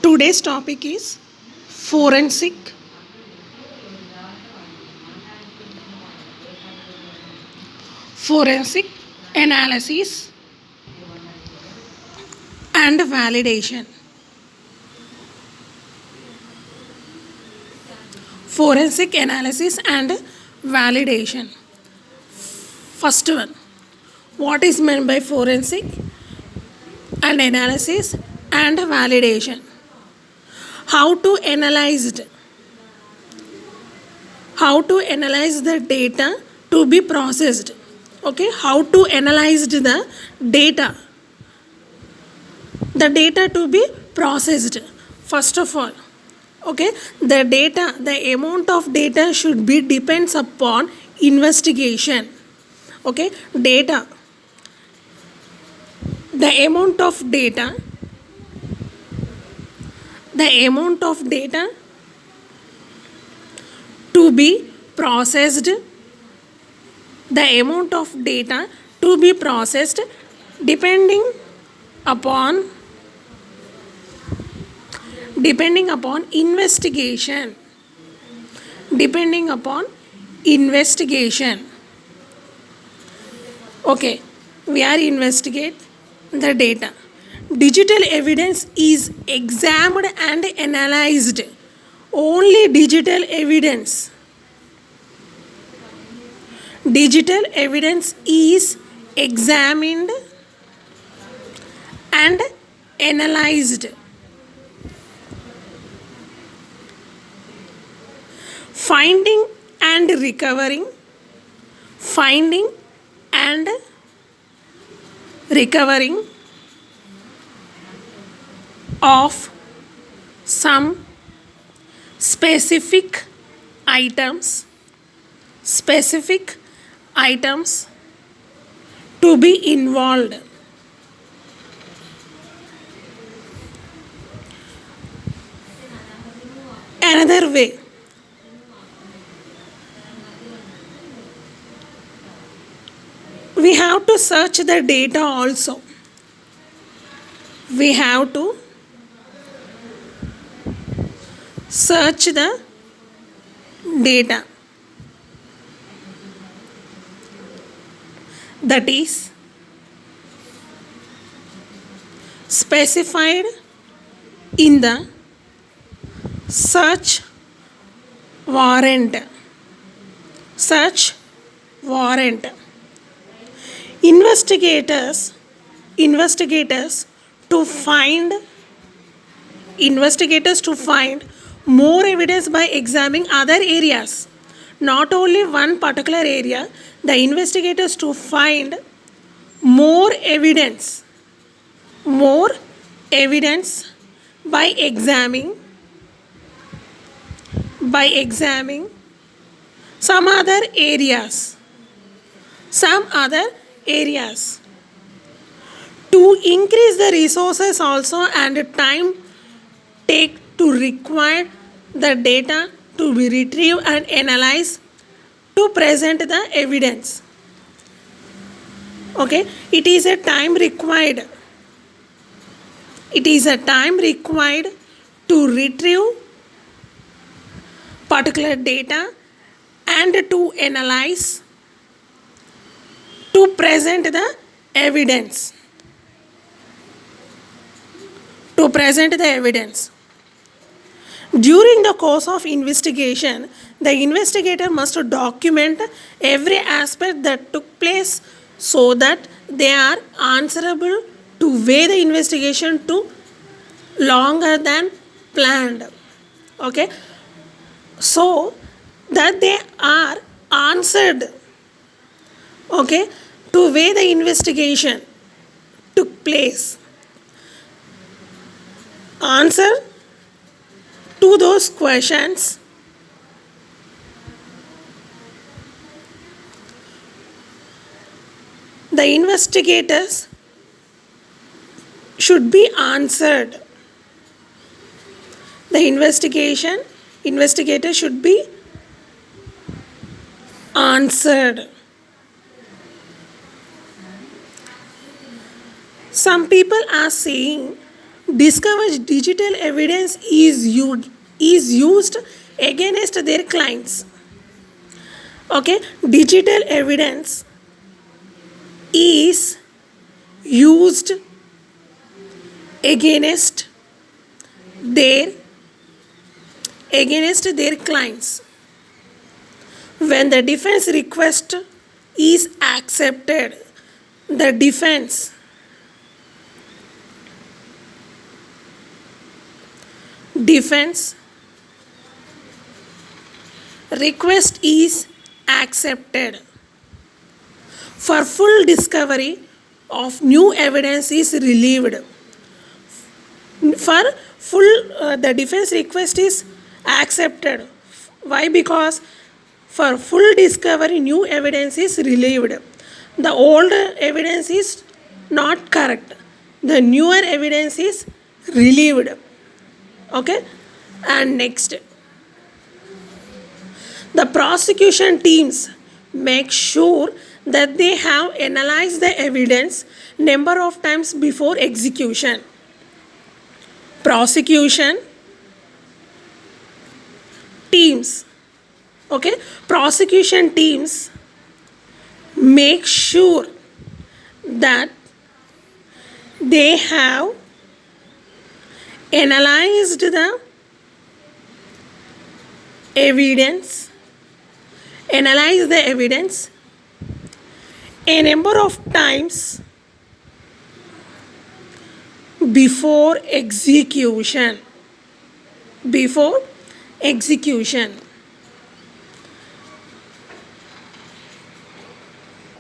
Today's topic is forensic forensic analysis and validation. Forensic analysis and validation. First one, what is meant by forensic and analysis and validation? How to analyze it? How to analyze the data to be processed? Okay, how to analyze the data? The data to be processed. First of all, okay, the amount of data should be depends upon investigation. Okay, data, the amount of data to be processed, the amount of data to be processed depending upon investigation. Okay, we are investigate the data. Digital evidence is examined and analyzed. Only digital evidence is examined and analyzed. Finding and recovering of some specific items to be involved. Another way, we have to search the data also. We have to search the data. That is specified in the search warrant. Investigators to find more evidence by examining other areas, not only one particular area. The investigators to find more evidence by examining some other areas to increase the resources also and time take to require the data to be retrieved and analyzed to present the evidence. Okay, it is a time required to retrieve particular data and to analyze to present the evidence. During the course of investigation, the investigator must document every aspect that took place so that they are answerable to weigh the investigation to longer than planned. Okay, so that they are answered, okay, to weigh the investigation took place. Answer to those questions the investigators should be answered. The investigator should be answered. Some people are saying discovers digital evidence is used against their clients. Okay, digital evidence is used against their clients. When the defense request is accepted, the defense request is accepted for full discovery of new evidence is relieved. For the defense request is accepted. Why? Because for full discovery new evidence is relieved. The old evidence is not correct, the newer evidence is relieved. Okay, and next, the prosecution teams make sure that they have analyzed the evidence number of times before execution. Prosecution teams, okay, prosecution teams make sure that they have analyzed the evidence a number of times before execution.